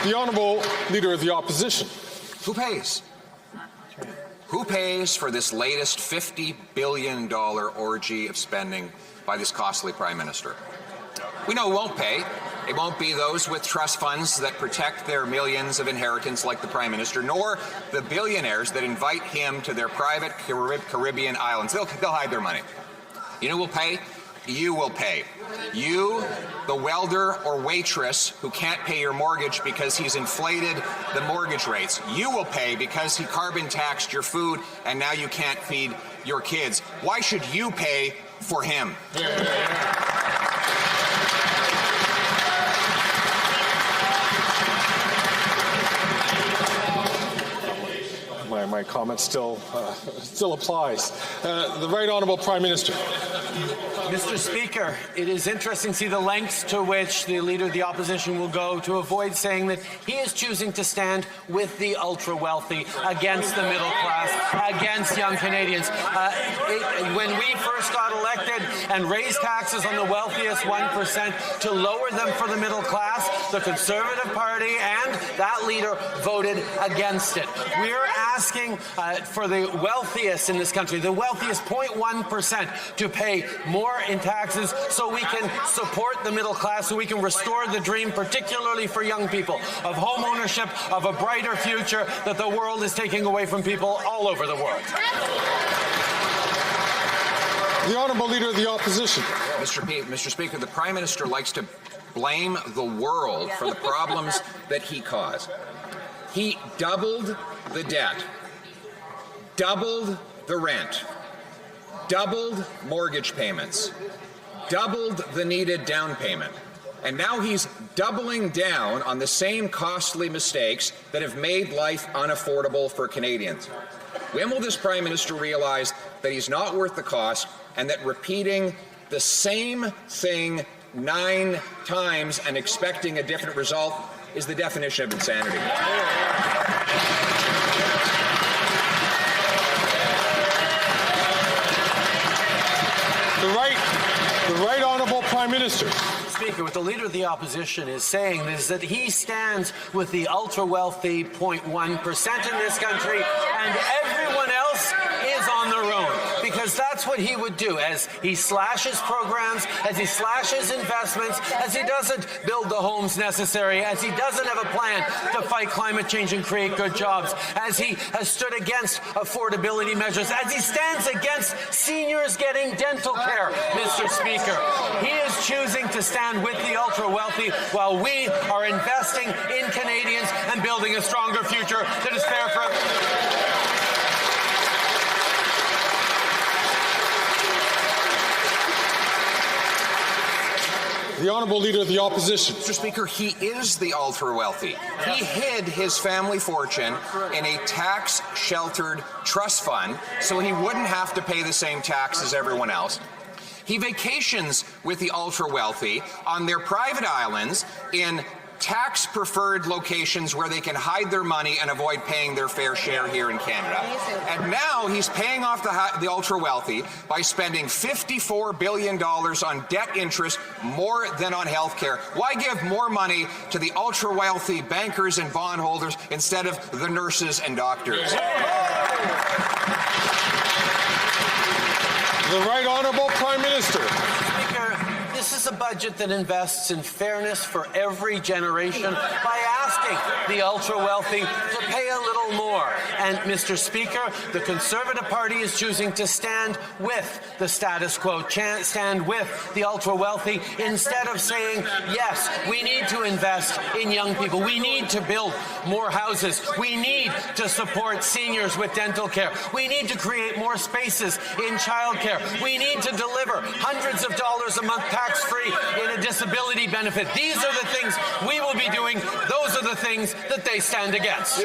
The Honourable Leader of the Opposition. Who pays? Who pays for this latest $50 billion orgy of spending by this costly Prime Minister? We know who won't pay. It won't be those with trust funds that protect their millions of inheritance like the Prime Minister, nor the billionaires that invite him to their private Caribbean islands. They'll hide their money. You know who will pay? You will pay. You, the welder or waitress who can't pay your mortgage because he's inflated the mortgage rates. You will pay because he carbon taxed your food and now you can't feed your kids. Why should you pay for him? My comment still applies. The Right Honourable Prime Minister. Mr. Speaker, it is interesting to see the lengths to which the Leader of the Opposition will go to avoid saying that he is choosing to stand with the ultra-wealthy, against the middle class, against young Canadians. When we first got elected and raised taxes on the wealthiest 1% to lower them for the middle class, the Conservative Party and that leader voted against it. We are asking for the wealthiest in this country, the wealthiest 0.1%, to pay more in taxes so we can support the middle class, so we can restore the dream, particularly for young people, of home ownership, of a brighter future that the world is taking away from people all over the world. The Honourable Leader of the Opposition. Mr. Speaker, the Prime Minister likes to blame the world for the problems that he caused. He doubled the debt, doubled the rent, doubled mortgage payments, doubled the needed down payment, and now he's doubling down on the same costly mistakes that have made life unaffordable for Canadians. When will this Prime Minister realize that he's not worth the cost and that repeating the same thing 9 times and expecting a different result is the definition of insanity? The Right Honourable Prime Minister. Speaker, what the Leader of the Opposition is saying is that he stands with the ultra-wealthy 0.1% in this country, and everyone else is on their own, because that's what he would do as he slashes programs, as he slashes investments, as he doesn't build the homes necessary, as he doesn't have a plan to fight climate change and create good jobs, as he has stood against affordability measures, as he stands against seniors getting dental care, Mr. Speaker. He is choosing to stand with the ultra-wealthy while we are investing in Canadians and building a stronger future that is fair for everyone. The Honourable Leader of the Opposition. Mr. Speaker, he is the ultra-wealthy. He hid his family fortune in a tax-sheltered trust fund so he wouldn't have to pay the same tax as everyone else. He vacations with the ultra-wealthy on their private islands in tax-preferred locations where they can hide their money and avoid paying their fair share here in Canada. And now he's paying off the ultra-wealthy by spending $54 billion on debt interest, more than on health care. Why give more money to the ultra-wealthy bankers and bondholders instead of the nurses and doctors? The Right Honourable Prime Minister. Speaker, this is a budget that invests in fairness for every generation by asking the ultra-wealthy to pay a little more. And, Mr. Speaker, the Conservative Party is choosing to stand with the status quo, stand with the ultra-wealthy, instead of saying, yes, we need to invest in young people. We need to build more houses. We need to support seniors with dental care. We need to create more spaces in childcare. We need to deliver hundreds of dollars a month tax-free in a disability benefit. These are the things we will be doing. Those are the things that they stand against.